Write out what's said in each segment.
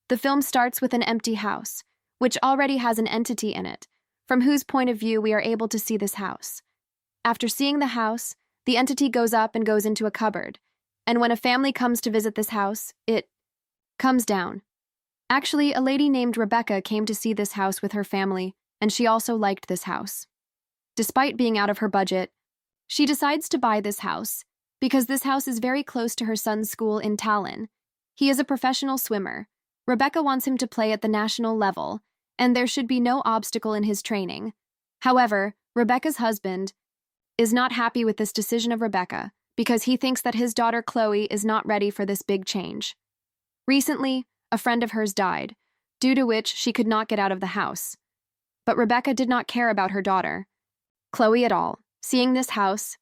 The film starts with an empty house, which already has an entity in it, from whose point of view we are able to see this house. After seeing the house, the entity goes up and goes into a cupboard, and when a family comes to visit this house, it comes down. Actually, a lady named Rebecca came to see this house with her family, and she also liked this house. Despite being out of her budget, she decides to buy this house because this house is very close to her son's school in Tallinn. He is a professional swimmer. Rebecca wants him to play at the national level, and there should be no obstacle in his training. However, Rebecca's husband is not happy with this decision of Rebecca because he thinks that his daughter Chloe is not ready for this big change. Recently, a friend of hers died, due to which she could not get out of the house. But Rebecca did not care about her daughter, Chloe, at all. Seeing this house,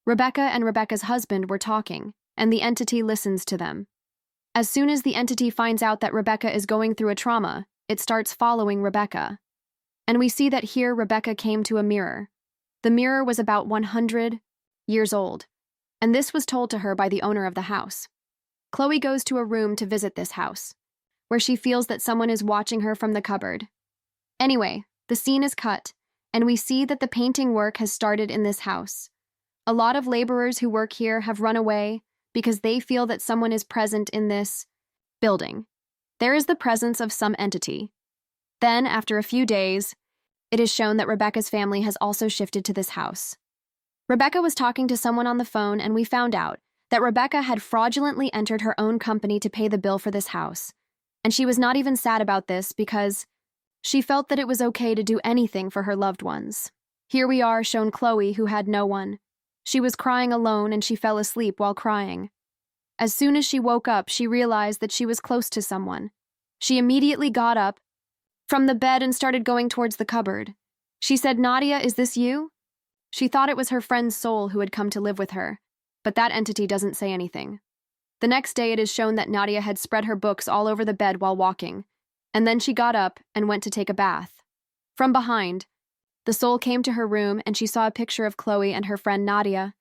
Rebecca and Rebecca's husband were talking, and the entity listens to them. As soon as the entity finds out that Rebecca is going through a trauma, it starts following Rebecca. And we see that here Rebecca came to a mirror. The mirror was about 100 years old, and this was told to her by the owner of the house. Chloe goes to a room to visit this house, where she feels that someone is watching her from the cupboard. Anyway, the scene is cut, and we see that the painting work has started in this house. A lot of laborers who work here have run away because they feel that someone is present in this building. There is the presence of some entity. Then, after a few days, it is shown that Rebecca's family has also shifted to this house. Rebecca was talking to someone on the phone, and we found out that Rebecca had fraudulently entered her own company to pay the bill for this house. And she was not even sad about this because she felt that it was okay to do anything for her loved ones. Here we are shown Chloe, who had no one. She was crying alone and she fell asleep while crying. As soon as she woke up, she realized that she was close to someone. She immediately got up from the bed and started going towards the cupboard. She said, "Nadia, is this you?" She thought it was her friend's soul who had come to live with her, but that entity doesn't say anything. The next day it is shown that Nadia had spread her books all over the bed while walking, and then she got up and went to take a bath. From behind, the soul came to her room and she saw a picture of Chloe and her friend Nadia.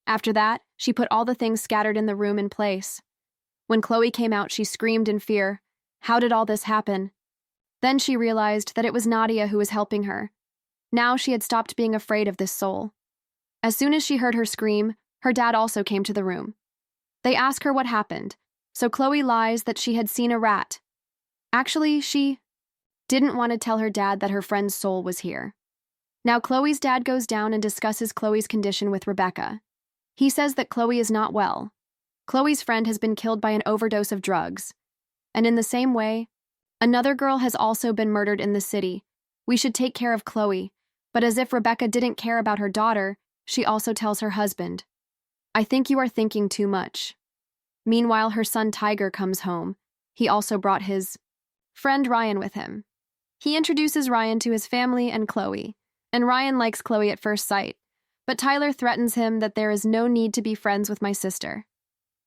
After that, she put all the things scattered in the room in place. When Chloe came out, she screamed in fear. How did all this happen? Then she realized that it was Nadia who was helping her. Now she had stopped being afraid of this soul. As soon as she heard her scream, her dad also came to the room. They ask her what happened, so Chloe lies that she had seen a rat. Actually, she didn't want to tell her dad that her friend's soul was here. Now Chloe's dad goes down and discusses Chloe's condition with Rebecca. He says that Chloe is not well. Chloe's friend has been killed by an overdose of drugs. And in the same way, another girl has also been murdered in the city. We should take care of Chloe, but as if Rebecca didn't care about her daughter, she also tells her husband, "I think you are thinking too much." Meanwhile, her son Tiger comes home. He also brought his friend Ryan with him. He introduces Ryan to his family and Chloe, and Ryan likes Chloe at first sight, but Tyler threatens him that there is no need to be friends with my sister.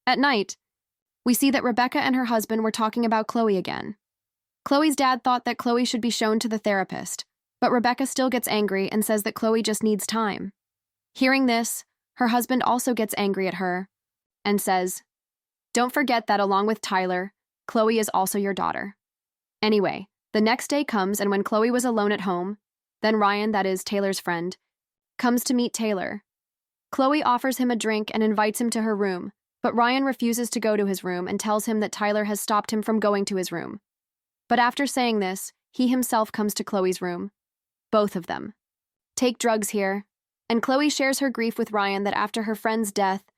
At night, we see that Rebecca and her husband were talking about Chloe again. Chloe's dad thought that Chloe should be shown to the therapist, but Rebecca still gets angry and says that Chloe just needs time. Hearing this, her husband also gets angry at her and says, "Don't forget that along with Tyler, Chloe is also your daughter." Anyway, the next day comes, and when Chloe was alone at home, then Ryan, that is Taylor's friend, comes to meet Taylor. Chloe offers him a drink and invites him to her room, but Ryan refuses to go to his room and tells him that Tyler has stopped him from going to his room. But after saying this, he himself comes to Chloe's room. Both of them take drugs here, and Chloe shares her grief with Ryan that after her friend's death,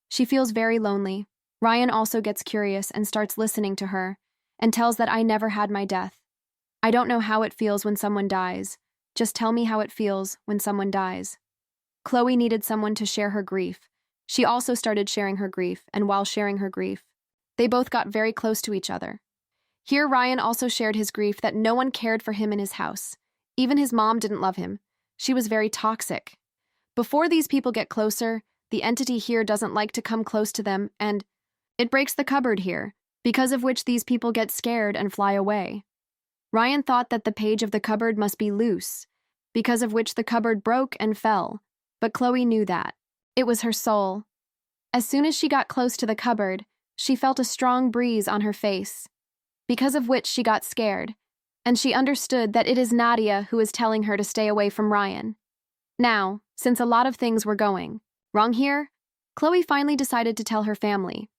she feels very lonely. Ryan also gets curious and starts listening to her, and tells that I never had my death. I don't know how it feels when someone dies. Just tell me how it feels when someone dies. Chloe needed someone to share her grief. She also started sharing her grief, and while sharing her grief, they both got very close to each other. Here Ryan also shared his grief that no one cared for him in his house. Even his mom didn't love him. She was very toxic. Before these people get closer, the entity here doesn't like to come close to them, and it breaks the cupboard here, because of which these people get scared and fly away. Ryan thought that the page of the cupboard must be loose, because of which the cupboard broke and fell, but Chloe knew that. It was her soul. As soon as she got close to the cupboard, she felt a strong breeze on her face. because of which she got scared, and she understood that it is Nadia who is telling her to stay away from Ryan. Now, since a lot of things were going wrong here, Chloe finally decided to tell her family.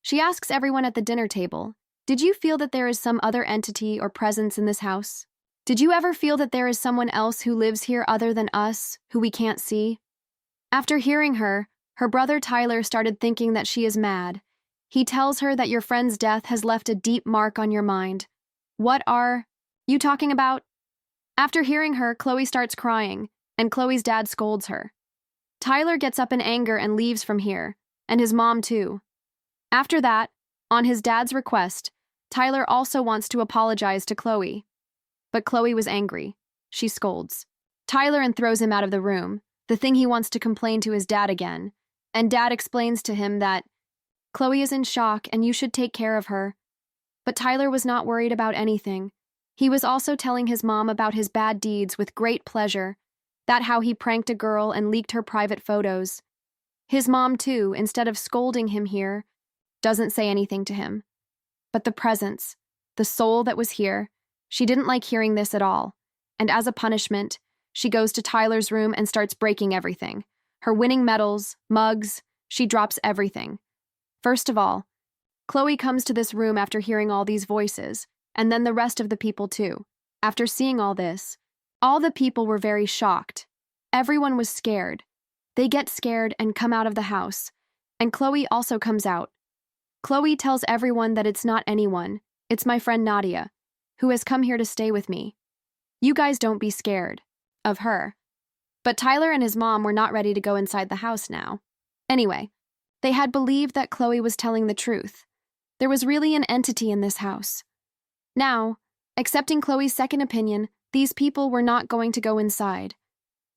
She asks everyone at the dinner table, "Did you feel that there is some other entity or presence in this house? Did you ever feel that there is someone else who lives here other than us, who we can't see?" After hearing her brother Tyler started thinking that she is mad. He tells her that your friend's death has left a deep mark on your mind. What are you talking about? After hearing her, Chloe starts crying, and Chloe's dad scolds her. Tyler gets up in anger and leaves from here, and his mom too. After that, on his dad's request, Tyler also wants to apologize to Chloe. But Chloe was angry. She scolds Tyler and throws him out of the room, the thing he wants to complain to his dad again, and Dad explains to him that Chloe is in shock and you should take care of her. But Tyler was not worried about anything. He was also telling his mom about his bad deeds with great pleasure, that how he pranked a girl and leaked her private photos. His mom, too, instead of scolding him here, doesn't say anything to him. But the presence, the soul that was here, she didn't like hearing this at all, and as a punishment, she goes to Tyler's room and starts breaking everything. Her winning medals, mugs, she drops everything. First of all, Chloe comes to this room after hearing all these voices, and then the rest of the people too. After seeing all this, all the people were very shocked. Everyone was scared. They get scared and come out of the house, and Chloe also comes out. Chloe tells everyone that it's not anyone, it's my friend Nadia, who has come here to stay with me. You guys don't be scared of her. But Tyler and his mom were not ready to go inside the house now. Anyway, they had believed that Chloe was telling the truth. There was really an entity in this house. Now, accepting Chloe's second opinion, these people were not going to go inside.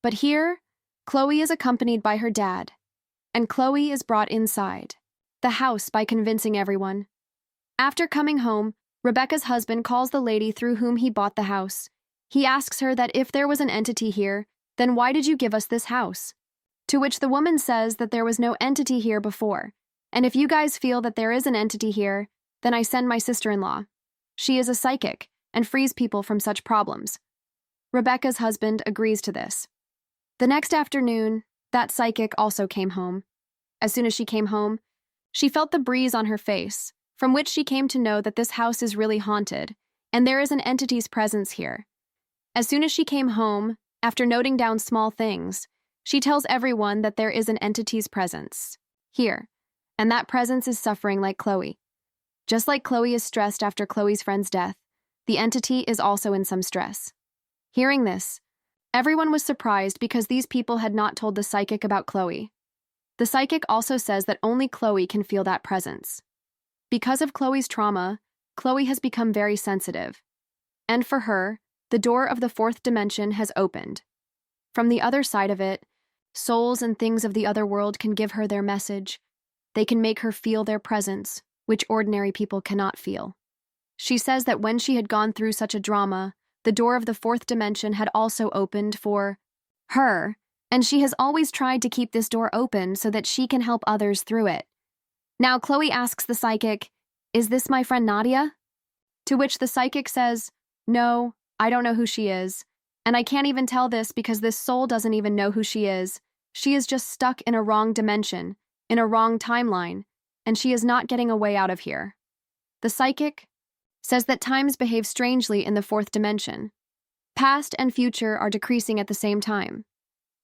But here, Chloe is accompanied by her dad, and Chloe is brought inside the house by convincing everyone. After coming home, Rebecca's husband calls the lady through whom he bought the house. He asks her that if there was an entity here, then why did you give us this house? To which the woman says that there was no entity here before, and if you guys feel that there is an entity here, then I send my sister-in-law. She is a psychic and frees people from such problems. Rebecca's husband agrees to this. The next afternoon, that psychic also came home. As soon as she came home, she felt the breeze on her face, from which she came to know that this house is really haunted, and there is an entity's presence here. As soon as she came home, after noting down small things, she tells everyone that there is an entity's presence here, and that presence is suffering like Chloe. Just like Chloe is stressed after Chloe's friend's death, the entity is also in some stress. Hearing this, everyone was surprised because these people had not told the psychic about Chloe. The psychic also says that only Chloe can feel that presence. Because of Chloe's trauma, Chloe has become very sensitive. And for her, the door of the fourth dimension has opened. From the other side of it, souls and things of the other world can give her their message. They can make her feel their presence, which ordinary people cannot feel. She says that when she had gone through such a drama, the door of the fourth dimension had also opened for her, and she has always tried to keep this door open so that she can help others through it. Now Chloe asks the psychic, "Is this my friend Nadia?" To which the psychic says, "No, I don't know who she is, and I can't even tell this because this soul doesn't even know who she is. She is just stuck in a wrong dimension, in a wrong timeline, and she is not getting a way out of here." The psychic says that times behave strangely in the fourth dimension. Past and future are decreasing at the same time.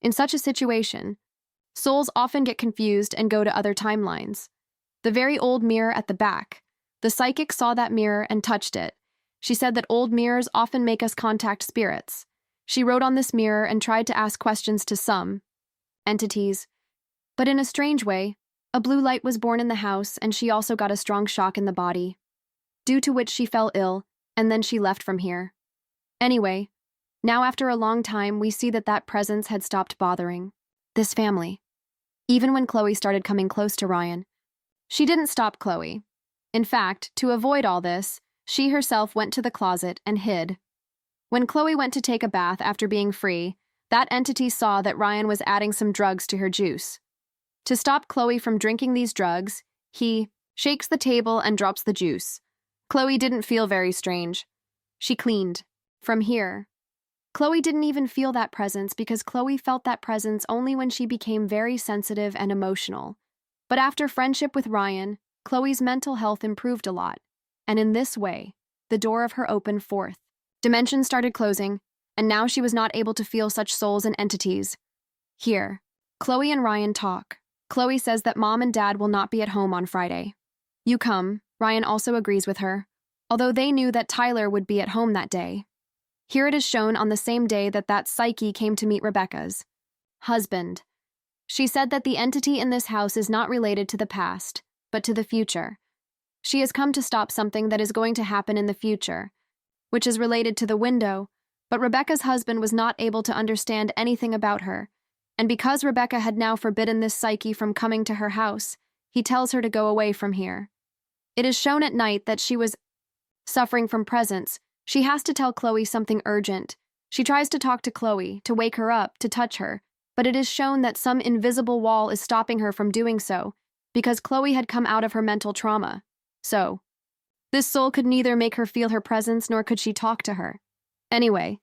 In such a situation, souls often get confused and go to other timelines. The very old mirror at the back, the psychic saw that mirror and touched it. She said that old mirrors often make us contact spirits. She wrote on this mirror and tried to ask questions to some entities. But in a strange way, a blue light was born in the house and she also got a strong shock in the body, due to which she fell ill, and then she left from here. Anyway, now after a long time, we see that that presence had stopped bothering this family. Even when Chloe started coming close to Ryan, she didn't stop Chloe. In fact, to avoid all this, she herself went to the closet and hid. When Chloe went to take a bath after being free, that entity saw that Ryan was adding some drugs to her juice. To stop Chloe from drinking these drugs, he shakes the table and drops the juice. Chloe didn't feel very strange. She cleaned. From here. Chloe didn't even feel that presence because Chloe felt that presence only when she became very sensitive and emotional. But after friendship with Ryan, Chloe's mental health improved a lot. And in this way, the door of her opened forth. Dimensions started closing, and now she was not able to feel such souls and entities. Here, Chloe and Ryan talk. Chloe says that Mom and Dad will not be at home on Friday. You come, Ryan also agrees with her, although they knew that Tyler would be at home that day. Here it is shown on the same day that Psyche came to meet Rebecca's husband. She said that the entity in this house is not related to the past, but to the future. She has come to stop something that is going to happen in the future, which is related to the window, but Rebecca's husband was not able to understand anything about her, and because Rebecca had now forbidden this Psyche from coming to her house, he tells her to go away from here. It is shown at night that she was suffering from presence. She has to tell Chloe something urgent. She tries to talk to Chloe, to wake her up, to touch her, but it is shown that some invisible wall is stopping her from doing so, because Chloe had come out of her mental trauma. So, this soul could neither make her feel her presence nor could she talk to her. Anyway,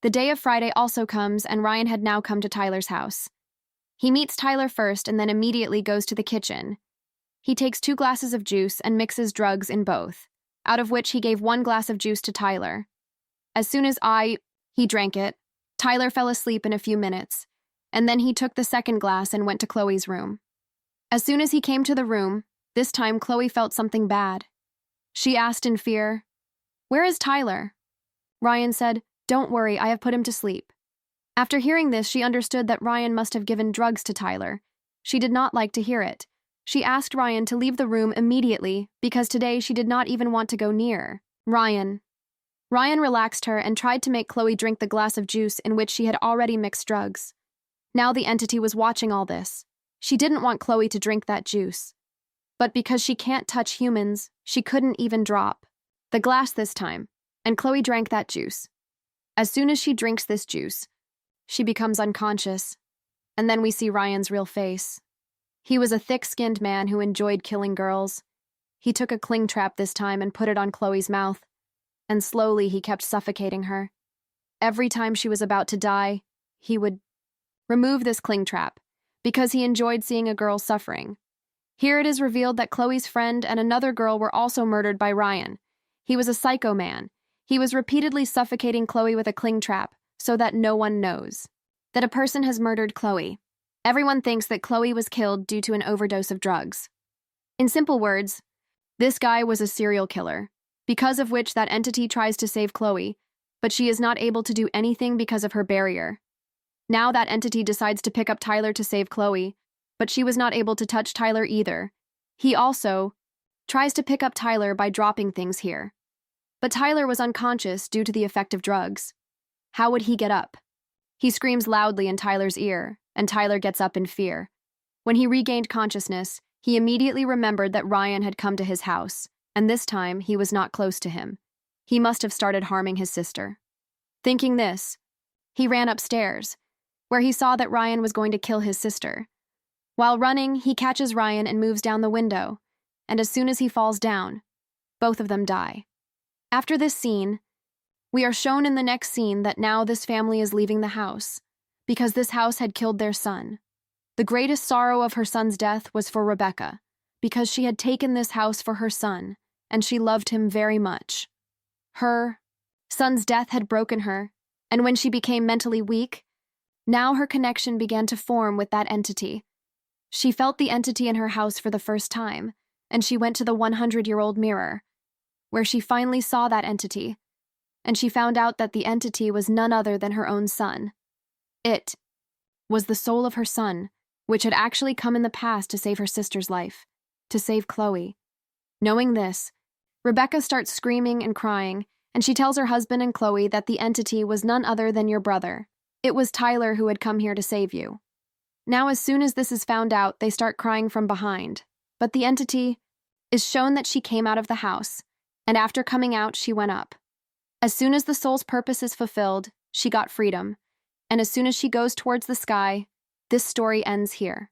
the day of Friday also comes and Ryan had now come to Tyler's house. He meets Tyler first and then immediately goes to the kitchen. He takes 2 glasses of juice and mixes drugs in both, out of which he gave 1 glass of juice to Tyler. As soon as he drank it, Tyler fell asleep in a few minutes, and then he took the 2nd glass and went to Chloe's room. As soon as he came to the room, this time Chloe felt something bad. She asked in fear, "Where is Tyler?" Ryan said, "Don't worry, I have put him to sleep." After hearing this, she understood that Ryan must have given drugs to Tyler. She did not like to hear it. She asked Ryan to leave the room immediately because today she did not even want to go near Ryan. Ryan relaxed her and tried to make Chloe drink the glass of juice in which she had already mixed drugs. Now the entity was watching all this. She didn't want Chloe to drink that juice. But because she can't touch humans, she couldn't even drop the glass this time, and Chloe drank that juice. As soon as she drinks this juice, she becomes unconscious, and then we see Ryan's real face. He was a thick-skinned man who enjoyed killing girls. He took a cling trap this time and put it on Chloe's mouth, and slowly he kept suffocating her. Every time she was about to die, he would remove this cling trap, because he enjoyed seeing a girl suffering. Here it is revealed that Chloe's friend and another girl were also murdered by Ryan. He was a psycho man. He was repeatedly suffocating Chloe with a cling trap, so that no one knows that a person has murdered Chloe. Everyone thinks that Chloe was killed due to an overdose of drugs. In simple words, this guy was a serial killer, because of which that entity tries to save Chloe, but she is not able to do anything because of her barrier. Now that entity decides to pick up Tyler to save Chloe, but she was not able to touch Tyler either. He also tries to pick up Tyler by dropping things here. But Tyler was unconscious due to the effect of drugs. How would he get up? He screams loudly in Tyler's ear, and Tyler gets up in fear. When he regained consciousness, he immediately remembered that Ryan had come to his house, and this time he was not close to him. He must have started harming his sister. Thinking this, he ran upstairs, where he saw that Ryan was going to kill his sister. While running, he catches Ryan and moves down the window, and as soon as he falls down, both of them die. After this scene, we are shown in the next scene that now this family is leaving the house, because this house had killed their son. The greatest sorrow of her son's death was for Rebecca, because she had taken this house for her son, and she loved him very much. Her son's death had broken her, and when she became mentally weak, now her connection began to form with that entity. She felt the entity in her house for the first time, and she went to the 100-year-old mirror, where she finally saw that entity, and she found out that the entity was none other than her own son. It was the soul of her son, which had actually come in the past to save her sister's life, to save Chloe. Knowing this, Rebecca starts screaming and crying, and she tells her husband and Chloe that the entity was none other than your brother. It was Tyler who had come here to save you. Now, as soon as this is found out, they start crying from behind, but the entity is shown that she came out of the house, and after coming out, she went up. As soon as the soul's purpose is fulfilled, she got freedom, and as soon as she goes towards the sky, this story ends here.